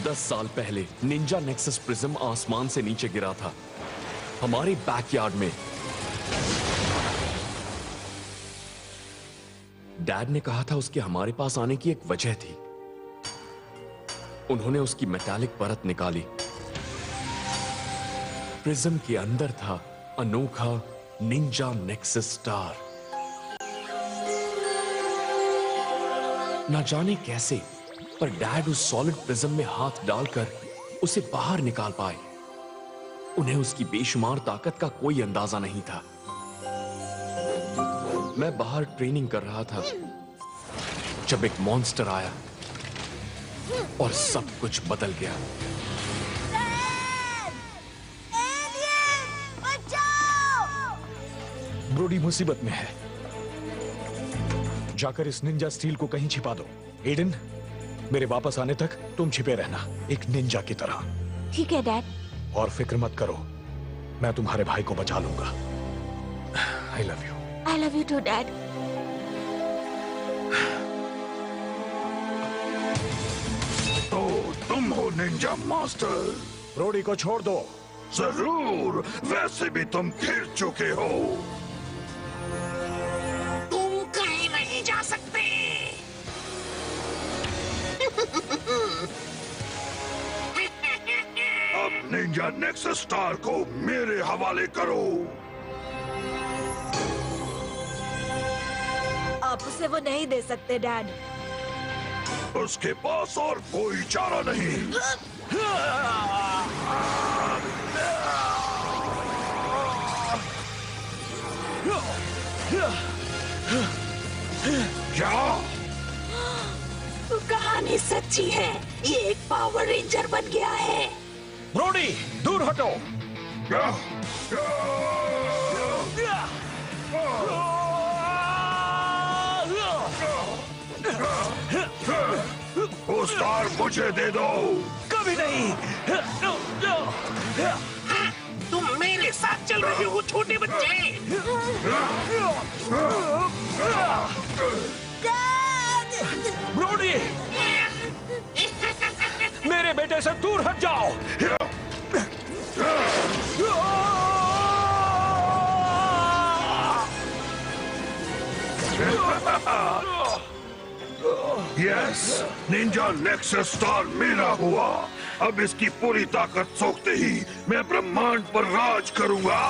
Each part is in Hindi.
10 साल पहले निंजा नेक्सस प्रिज्म आसमान से नीचे गिरा था, हमारे बैकयार्ड में। डैड ने कहा था उसके हमारे पास आने की एक वजह थी। उन्होंने उसकी मेटालिक परत निकाली। प्रिज्म के अंदर था अनोखा निंजा नेक्सस स्टार। ना जाने कैसे, पर डैड उस सॉलिड प्रिज्म में हाथ डालकर उसे बाहर निकाल पाए। उन्हें उसकी बेशुमार ताकत का कोई अंदाजा नहीं था। मैं बाहर ट्रेनिंग कर रहा था जब एक मॉन्स्टर आया और सब कुछ बदल गया। ब्रोडी मुसीबत में है। जाकर इस निंजा स्टील को कहीं छिपा दो। एडन, मेरे वापस आने तक तुम छिपे रहना, एक निंजा की तरह। ठीक है डैड। और फिक्र मत करो, मैं तुम्हारे भाई को बचा लूंगा। I love you. I love you too dad. तो तुम हो निंजा मास्टर। ब्रोडी को छोड़ दो। जरूर, वैसे भी तुम गिर चुके हो। तुम कहीं नहीं जा सकते। अब निंजा नेक्सस स्टार को मेरे हवाले करो। आप उसे वो नहीं दे सकते डैड। उसके पास और कोई चारा नहीं। क्या? तो कहानी सच्ची है। ये एक पावर रेंजर बन गया है। ब्रोडी, दूर हटो। क्या? वो स्टार मुझे दे दो। कभी नहीं। तुम मेरे साथ चल रहे हो छोटे बच्चे। ब्रोडी, मेरे बेटे से दूर हट जाओ। यस, निंजा नेक्सस स्टार मेरा हुआ। अब इसकी पूरी ताकत सोखते ही मैं ब्रह्मांड पर राज करूंगा।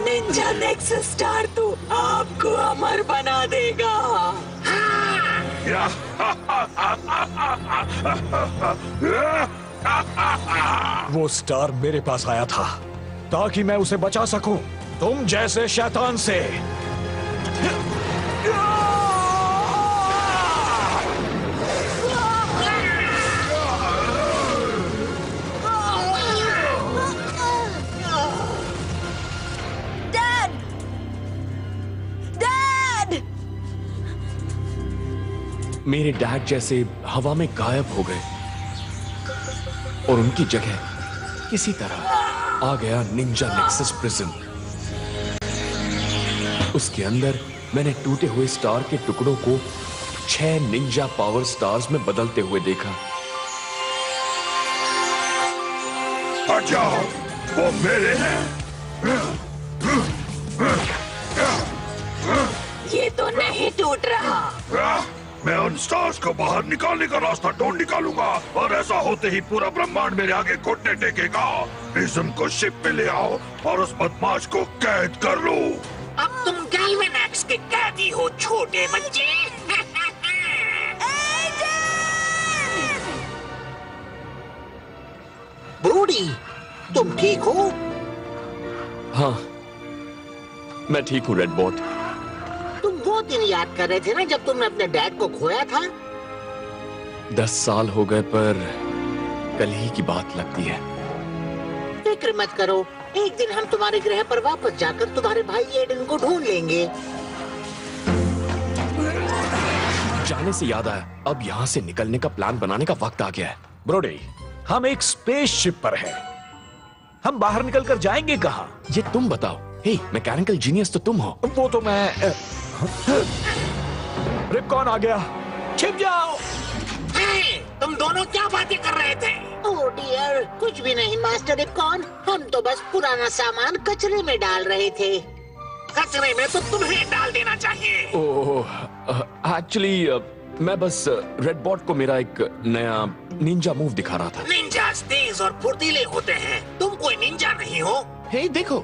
निंजा नेक्सस स्टार तो आपको अमर बना देगा। वो स्टार मेरे पास आया था ताकि मैं उसे बचा सकूं तुम जैसे शैतान से। मेरे डैड जैसे हवा में गायब हो गए और उनकी जगह किसी तरह आ गया निंजा नेक्सस प्रिज्म। उसके अंदर मैंने टूटे हुए स्टार के टुकड़ों को 6 निंजा पावर स्टार्स में बदलते हुए देखा। हट जाओ, वो मेरे हैं। ये तो नहीं टूट फूट रहा। मैं उन स्टार्स को बाहर निकालने का रास्ता ढूंढ निकालूंगा और ऐसा होते ही पूरा ब्रह्मांड मेरे आगे घुटने टेकेगा। प्रिज्म को शिप पे ले आओ और उस बदमाश को कैद कर लो। अब तुम गैल्वेनॉक्स के कैदी हो छोटे बच्चे। ब्रोडी, तुम ठीक हो? हाँ, मैं ठीक हूँ रेडबॉट। तुम वो दिन याद कर रहे थे ना जब तुमने अपने डैड को खोया था? 10 साल हो गए पर कल ही की बात लगती है। फिक्र मत करो, एक दिन हम तुम्हारे ग्रह पर वापस जाकर तुम्हारे भाई एडन को ढूंढ लेंगे। जाने से याद आया, अब यहाँ से निकलने का प्लान बनाने का वक्त आ गया है। ब्रोडी, हम एक स्पेसशिप पर हैं। हम बाहर निकलकर जाएंगे कहाँ? ये तुम बताओ। हे, मैकेनिकल जीनियस तो तुम हो। वो तो मैं रिपकॉन आ गया, छिप जाओ। तुम दोनों क्या बातें कर रहे थे? ओह डियर, कुछ भी नहीं मास्टर रिपकॉन, हम तो बस पुराना सामान कचरे में डाल रहे थे। कचरे में तो तुम्हें डाल देना चाहिए। ओह, एक्चुअली मैं बस रेडबॉट को मेरा एक नया निंजा मूव दिखा रहा था। निंजा तेज और फुर्तीले होते हैं, तुम कोई निंजा नहीं हो। हे देखो,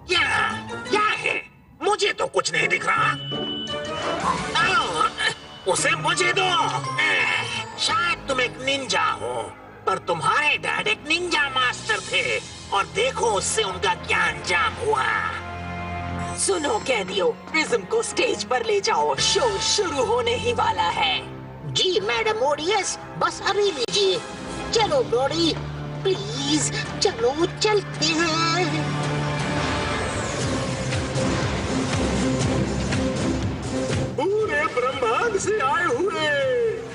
क्या है? मुझे तो कुछ नहीं दिख रहा। उसे मुझे दो। शायद तुम एक निंजा हो, पर तुम्हारे डैड एक निंजा मास्टर थे और देखो उससे उनका क्या अंजाम हुआ। सुनो कैदियों, प्रिज्म को स्टेज पर ले जाओ, शो शुरू होने ही वाला है। जी मैडम ओडियस, बस अभी लीजिए। चलो ब्रोडी, प्लीज चलो, चलते हैं। पूरे ब्रह्मांड से आए हुए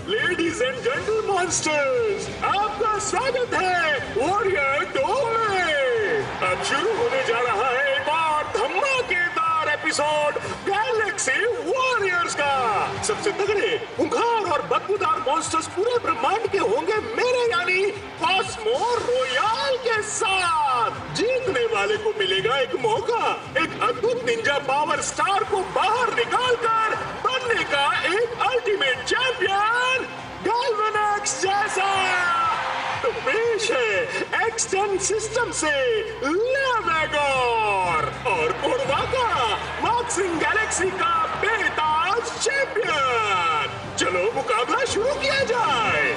लेडीज एंड जेंटल मॉन्स्टर्स, आपका स्वागत है वॉरियर 2 में। अब शुरू होने जा रहा है एक और धमाकेदार एपिसोड गैलेक्सी वॉरियर्स का। सबसे तगड़े, खूंखार और बदबूदार मॉन्स्टर्स पूरे ब्रह्मांड के होंगे मेरे यानी कॉस्मो रॉयल के साथ। जीतने वाले को मिलेगा एक मौका, एक अद्भुत निंजा पावर स्टार को बाहर निकालकर बनने का एक अल्टीमेट चैंपियन गैल्वेनॉक्स जैसा। तो पेश है एक्सटेंड सिस्टम से लेवेगोर और कोरवाका, मॉक्सिंग गैलेक्सी का बेताज चैंपियन। चलो मुकाबला शुरू किया जाए।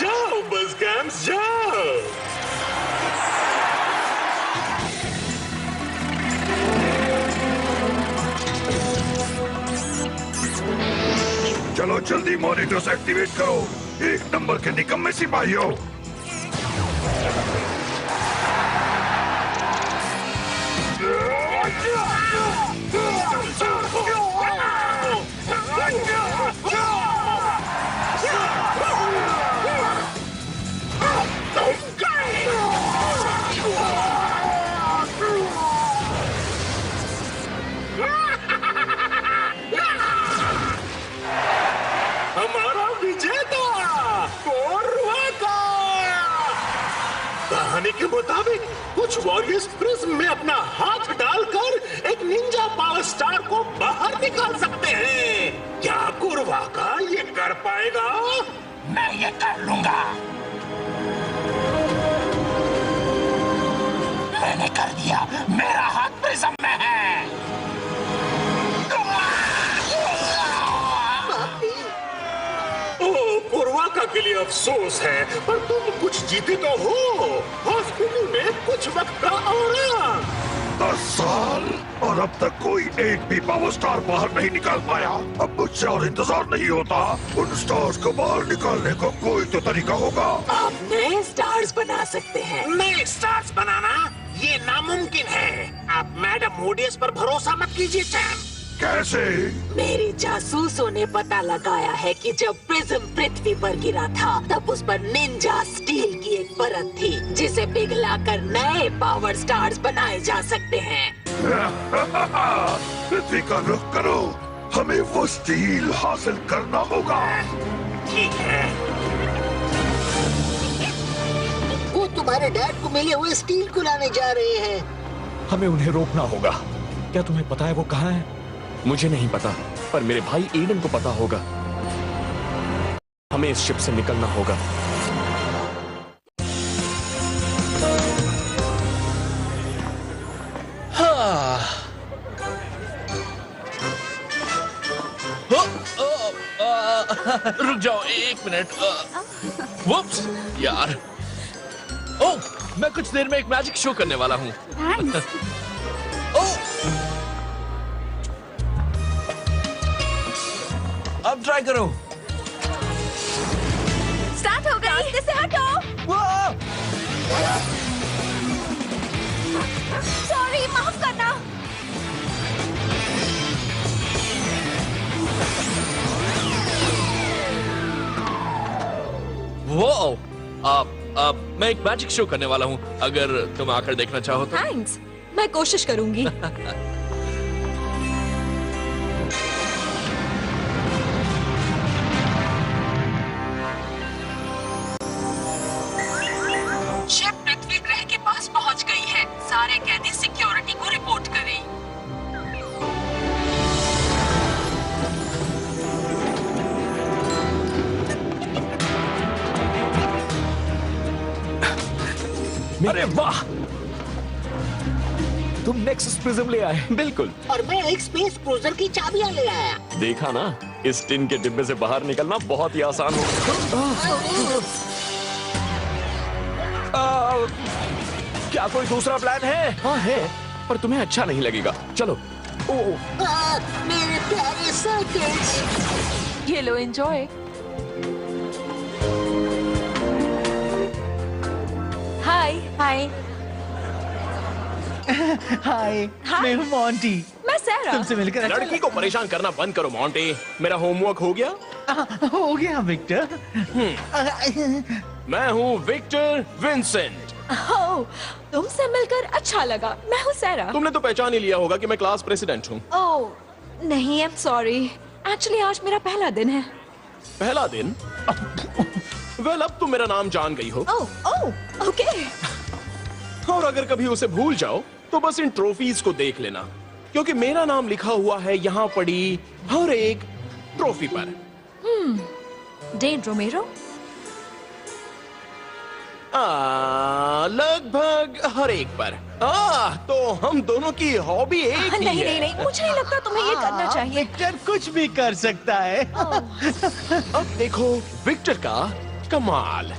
जाओ बस कैम्स जाओ। चलो जल्दी मॉनिटर्स एक्टिवेट करो, 1 नंबर के निकम्मे सिपाहियों। हमारा विजेता कोरवाका। कहानी के मुताबिक कुछ वॉरियर्स प्रिज्म में अपना हाथ डालकर एक निंजा पावर स्टार को बाहर निकाल सकते हैं। क्या कोरवाका ये कर पाएगा? मैं ये कर लूंगा। मैंने कर दिया, मेरा हाथ प्रिज्म में है। कोरवाका के लिए अफसोस है, पर तुम कुछ जीते तो हो। हॉस्पिटल में कुछ वक्त का आराम। 10 साल और अब तक कोई एक भी पावर स्टार बाहर नहीं निकाल पाया। अब मुझसे और इंतजार नहीं होता। उन स्टार्स को बाहर निकालने का कोई तो तरीका होगा। आप नए स्टार्स बना सकते हैं। नए स्टार्स बनाना ये नामुमकिन है। आप मैडम मोडियस पर भरोसा मत कीजिए चैम। कैसे? मेरे जासूसों ने पता लगाया है कि जब प्रिज्म पृथ्वी पर गिरा था तब उस पर निंजा स्टील की एक परत थी जिसे पिघलाकर नए पावर स्टार्स बनाए जा सकते हैं। पृथ्वी का रुख करो, हमें वो स्टील हासिल करना होगा। ठीक है। वो तुम्हारे डैड को मिले हुए स्टील को लाने जा रहे हैं। हमें उन्हें रोकना होगा। क्या तुम्हें पता है वो कहाँ है? मुझे नहीं पता, पर मेरे भाई एडन को पता होगा। हमें इस शिप से निकलना होगा। रुक जाओ 1 मिनट। वुप्स यार। ओह, मैं कुछ देर में एक मैजिक शो करने वाला हूँ। अब ट्राई करो। स्टार्ट हो गई। रास्ते से हटो। सॉरी, माफ करना। वो मैं एक मैजिक शो करने वाला हूँ, अगर तुम आकर देखना चाहो तो। थैंक्स, मैं कोशिश करूंगी। शिप पृथ्वी ग्रह के पास पहुंच गई है। सारे कैदी सिक्योरिटी को रिपोर्ट करें। अरे वाह, तुम नेक्सस प्रिज्म ले आए। बिल्कुल। और मैं एक स्पेस क्रूजर की चाबियां ले आया। देखा ना, इस टिन के डिब्बे से बाहर निकलना बहुत ही आसान हो। क्या कोई दूसरा प्लान है? हाँ है, पर तुम्हें अच्छा नहीं लगेगा। चलो। मेरे प्यारे सर्किट्स। ये लो, एंजॉय। हाय। हाय। हाय, मैं हूँ मॉन्टी। मैं सैरा। तुमसे मिलकर अच्छा लड़की को परेशान करना बंद करो मॉन्टी। मेरा होमवर्क हो गया? हो गया विक्टर। मैं हूँ विक्टर विंसेंट। ओह, तुमसे मिलकर अच्छा लगा। मैं हूँ सैरा। तुमने तो पहचान ही लिया होगा कि मैं क्लास प्रेसिडेंट हूँ। ओह नहीं, आई एम सॉरी। एक्चुअली आज मेरा पहला दिन है। पहला दिन? वेल, अब तुम मेरा नाम जान गई हो। ओह, ओके। और अगर कभी उसे भूल जाओ तो बस इन ट्रॉफीज को देख लेना, क्योंकि मेरा नाम लिखा हुआ है यहाँ पड़ी हर एक ट्रॉफी पर। Dan Romero. लगभग हर एक पर। तो हम दोनों की हॉबी एक ही नहीं है। नहीं नहीं, मुझे नहीं लगता तुम्हें ये करना चाहिए। विक्टर कुछ भी कर सकता है। अब देखो विक्टर का कमाल।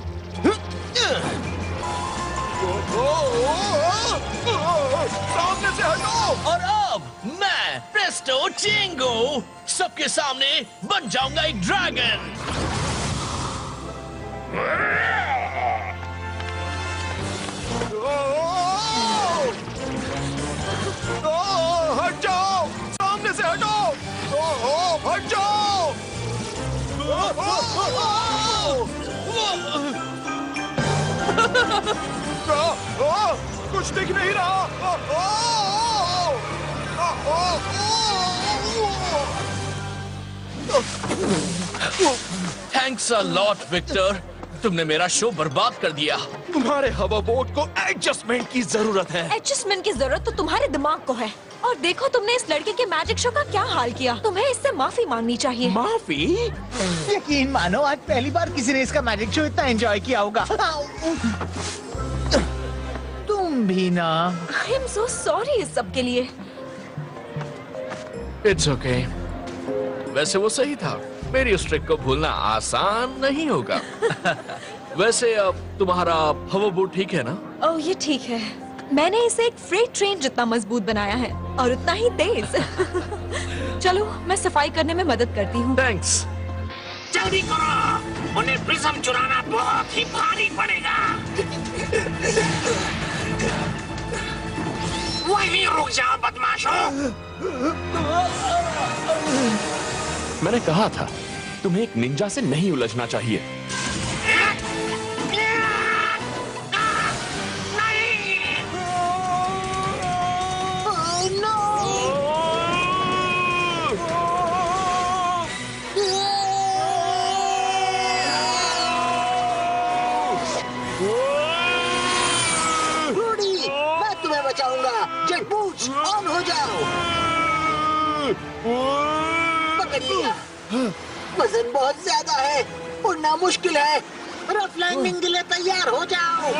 सामने से हटो। और अब मैं प्रेस्टो चिंगो सबके सामने बन जाऊंगा एक ड्रैगन। हट जाओ, सामने से हटो। हट जाओ। कुछ दिख नहीं रहा। थैंक्स अ लॉट विक्टर, तुमने मेरा शो बर्बाद कर दिया। तुम्हारे हवा बोट को एडजस्टमेंट की जरूरत है। एडजस्टमेंट की जरूरत तो तुम्हारे दिमाग को है। और देखो तुमने इस लड़के के मैजिक शो का क्या हाल किया। तुम्हें इससे माफी मांगनी चाहिए। माफी? यकीन मानो, आज पहली बार किसी ने इसका मैजिक शो इतना एंजॉय किया होगा। तुम भी ना। आई एम सो सॉरी इस सब के लिए। It's okay. वैसे वो सही था, मेरी उस ट्रिक को भूलना आसान नहीं होगा। वैसे अब तुम्हारा हवा बोट ठीक है ना? ओह ये ठीक है। मैंने इसे एक फ्रेट ट्रेन जितना मजबूत बनाया है और उतना ही तेज। चलो मैं सफाई करने में मदद करती हूँ। थैंक्स। जल्दी करो, उन्हें प्रिज्म चुराना बहुत ही भारी पड़ेगा। वहीं रुक जाओ बदमाशों। मैंने कहा था तुम्हें एक निंजा से नहीं उलझना चाहिए। रूडी, मैं तुम्हें बचाऊंगा। जेट बूट्स ऑन हो जाओ। पकड़ लिया। वजन बहुत ज्यादा है, उड़ना मुश्किल है। रफ लैंडिंग के लिए तैयार हो जाओ।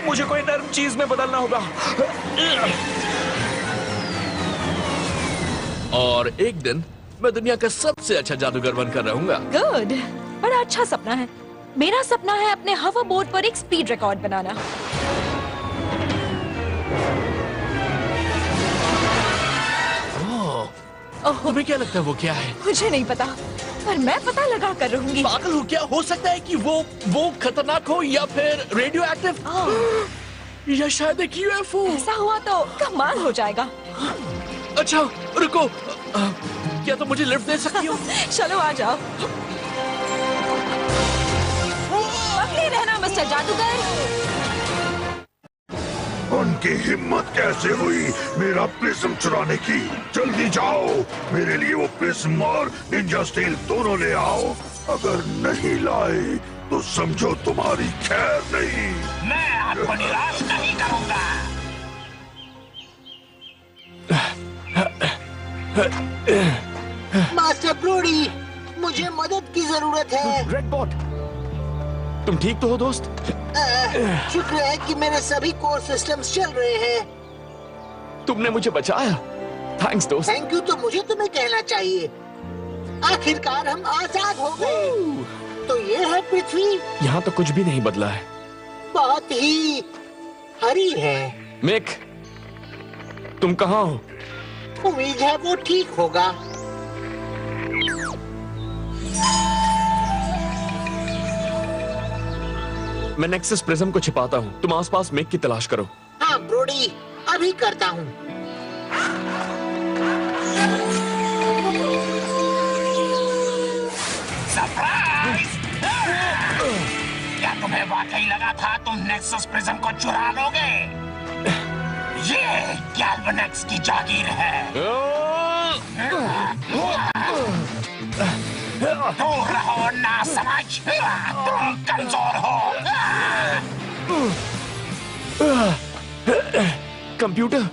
मुझे कोई नर्म चीज में बदलना होगा। और एक दिन मैं दुनिया का सबसे अच्छा जादूगर बनकर रहूंगा। गुड, बड़ा अच्छा सपना है। मेरा सपना है अपने हवा बोर्ड पर एक स्पीड रिकॉर्ड बनाना। तुम्हें क्या लगता है वो क्या है? मुझे नहीं पता, पर मैं पता लगा कर रहूंगी। पागल हो क्या? हो सकता है कि वो खतरनाक हो, या फिर रेडियो एक्टिव, या शायद एक यूएफओ। ऐसा हुआ तो कमाल हो जाएगा। अच्छा रुको, क्या तुम मुझे लिफ्ट दे सकती हो? चलो आ जाओ। पकड़े रहना मिस्टर जादूगर। उनकी हिम्मत कैसे हुई मेरा प्रिज्म चुराने की? जल्दी जाओ, मेरे लिए वो प्रिज्म और निंजा स्टील दोनों ले आओ। अगर नहीं लाए तो समझो तुम्हारी खैर नहीं। मैं आपको निराश नहीं करूंगा। मास्टर ब्रोडी, मुझे मदद की जरूरत है। रेडबॉट, तुम ठीक तो हो दोस्त? शुक्र है कि मेरे सभी कोर सिस्टम्स चल रहे हैं। तुमने मुझे बचाया। थैंक्स दोस्त। थैंक यू तो मुझे तुम्हें कहना चाहिए। आखिरकार हम आजाद हो गए। तो ये है पृथ्वी। यहाँ तो कुछ भी नहीं बदला है। बहुत ही हरी है। मिक, तुम कहाँ हो? उम्मीद है वो ठीक होगा। मैं नेक्सस प्रिज्म को छिपाता हूँ, तुम आसपास मिक की तलाश करो। हाँ ब्रोडी, अभी करता हूँ। सरप्राइज! क्या तुम्हें वाकई लगा था तुम नेक्सस प्रिज्म को चुरा लोगे? ये गैल्वेनेक्स की जागीर है। दूर रहो ना समझ, तुम कमजोर हो। कंप्यूटर?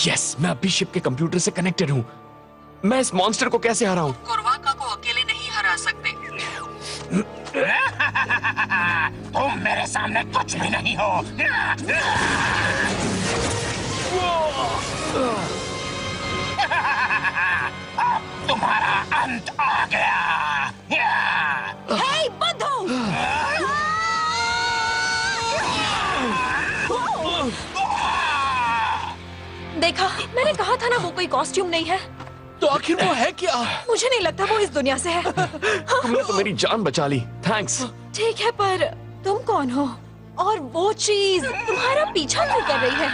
यस, मैं अभी शिप के कंप्यूटर से कनेक्टेड हूँ। मैं इस मॉन्स्टर को कैसे हराऊं? कुरवाका को अकेले नहीं हरा सकते। तुम मेरे सामने कुछ भी नहीं हो। अब तुम्हारा अंत आ गया। हे बंधु! देखा, मैंने कहा था ना वो कोई कॉस्ट्यूम नहीं है। तो आखिर वो है क्या? मुझे नहीं लगता वो इस दुनिया से है। तुमने तो मेरी जान बचा ली। थैंक्स। ठीक है, पर तुम कौन हो? और वो चीज तुम्हारा पीछा क्यों कर रही है?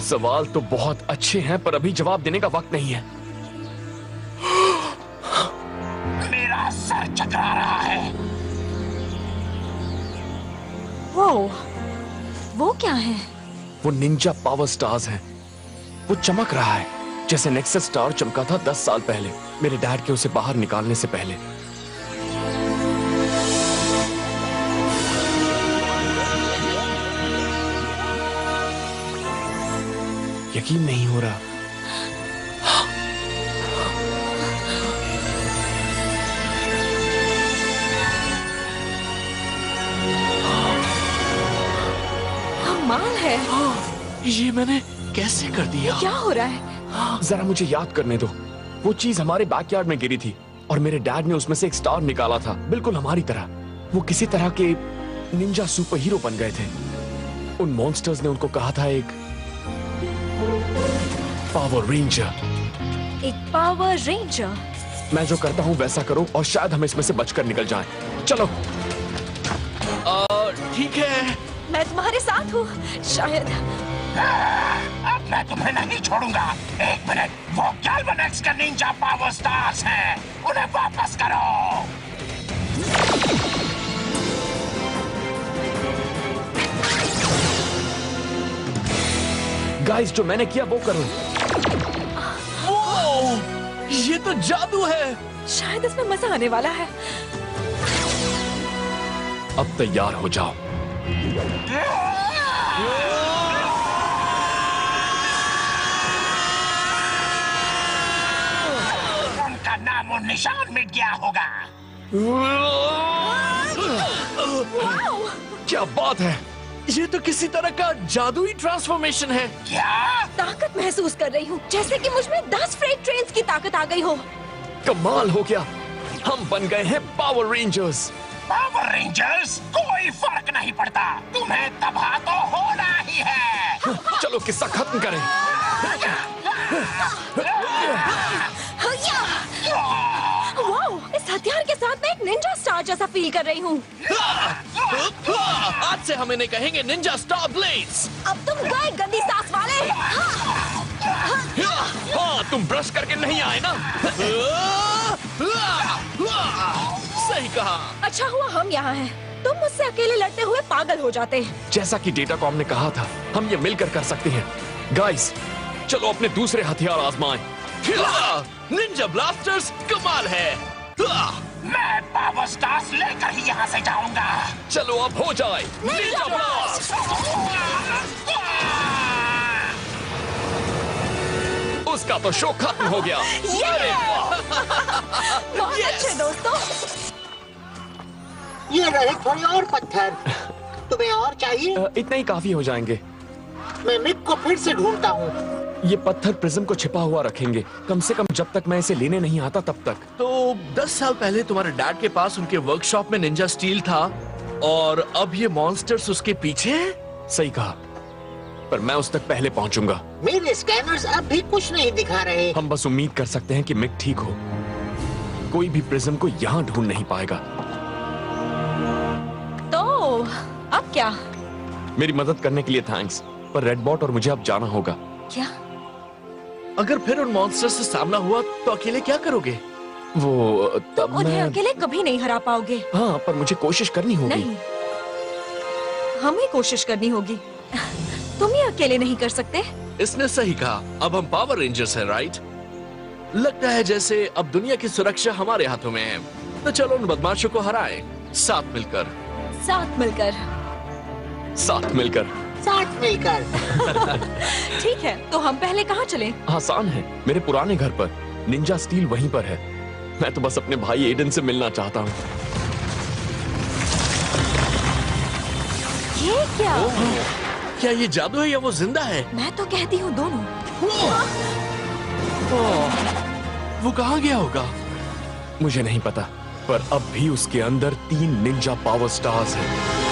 सवाल तो बहुत अच्छे हैं, पर अभी जवाब देने का वक्त नहीं है। मेरा सर चकरा रहा है। वो क्या है? वो निंजा पावर स्टार्स हैं। वो चमक रहा है जैसे नेक्सस स्टार चमका था 10 साल पहले, मेरे डैड के उसे बाहर निकालने से पहले। यकीन नहीं हो रहा। कमाल है। ये मैंने कैसे कर दिया? क्या हो रहा है? जरा मुझे याद करने दो। वो चीज हमारे बैकयार्ड में गिरी थी और मेरे डैड ने उसमें से एक स्टार निकाला था, बिल्कुल हमारी तरह। वो किसी तरह के निंजा सुपर हीरो बन गए थे। उन मॉन्स्टर्स ने उनको कहा था एक पावर रेंजर। एक पावर रेंजर? मैं जो करता हूँ वैसा करो और शायद हम इसमें से बचकर निकल जाएं। चलो। ठीक है, मैं तुम्हारे साथ हूँ। शायद अब मैं तुम्हें नहीं छोड़ूंगा। एक मिनट, वो गैल्वेनेक्स के निंजा पावर स्टार्स हैं, उन्हें वापस करो। गाइस, जो मैंने किया वो करो। ये तो जादू है। शायद इसमें मजा आने वाला है। अब तैयार हो जाओ। उनका नामो निशान मिट गया होगा। क्या बात है, ये तो किसी तरह का जादुई ट्रांसफॉर्मेशन है। क्या? ताकत महसूस कर रही हूँ, जैसे कि मुझ में 10 फ्रेट ट्रेन्स की ताकत आ गई हो। कमाल हो गया, हम बन गए हैं पावर रेंजर्स। Power rangers? कोई फर्क नहीं पड़ता, तुम्हें तबाह तो होना ही है। चलो किस्सा खत्म करें। वाओ, इस हथियार के साथ मैं एक निंजा स्टार जैसा फील कर रही हूँ। आज से हम इन्हें कहेंगे निंजा स्टार ब्लेड्स। अब तुम गए गंदी सांस वाले। हाँ, तुम ब्रश करके नहीं आए ना। सही कहा। अच्छा हुआ हम यहाँ हैं। तुम मुझसे अकेले लड़ते हुए पागल हो जाते। जैसा कि डेटाकॉम ने कहा था, हम ये मिलकर कर सकते हैं। गाइस, चलो अपने दूसरे हथियार आजमाएं। निंजा ब्लास्टर्स कमाल है। मैं पावर स्टार्स लेकर ही यहाँ से जाऊंगा। चलो अब हो जाए निंजा ब्लास्ट। उसका तो शो खत्म हो गया। अरे वाह। बहुत अच्छे दोस्तों। ये रहे थोड़े और पत्थर। तुम्हें और चाहिए? इतने ही काफी हो जाएंगे। मैं मिक को फिर से ढूंढता हूँ। ये पत्थर प्रिज्म को छिपा हुआ रखेंगे, कम से कम जब तक मैं इसे लेने नहीं आता तब तक। तो 10 साल पहले तुम्हारे डैड के पास उनके वर्कशॉप में निंजा स्टील था और अब ये मॉन्स्टर्स उसके पीछे हैं? सही कहा, पर मैं उस तक पहले पहुंचूंगा। मेरे स्कैनर्स अब भी कुछ नहीं दिखा रहे। हम बस उम्मीद कर सकते हैं कि मिक ठीक हो। कोई भी प्रिज्म को यहाँ ढूंढ नहीं पाएगा। तो अब क्या? मेरी मदद करने के लिए थैंक्स, पर रेडबॉट और मुझे अब जाना होगा। क्या? अगर फिर उन मॉन्स्टर्स से सामना हुआ तो अकेले क्या करोगे? वो तब उन्हें मैं... अकेले कभी नहीं हरा पाओगे। हाँ, पर मुझे कोशिश करनी होगी। नहीं, हमें कोशिश करनी होगी। तुम ये अकेले नहीं कर सकते। इसने सही कहा। अब हम पावर रेंजर्स हैं, राइट? लगता है जैसे अब दुनिया की सुरक्षा हमारे हाथों में है। तो चलो उन बदमाशों को हराएं, साथ मिलकर। साथ मिलकर। साथ मिलकर। साथ मिलकर। ठीक है, तो हम पहले कहाँ चलें? आसान है, मेरे पुराने घर पर। निंजा स्टील वहीं पर है। मैं तो बस अपने भाई एडन से मिलना चाहता हूँ। ये क्या? क्या ये जादू है या वो जिंदा है? मैं तो कहती हूँ दोनों। वो कहाँ गया होगा? मुझे नहीं पता, पर अब भी उसके अंदर 3 निंजा पावर स्टार्स हैं।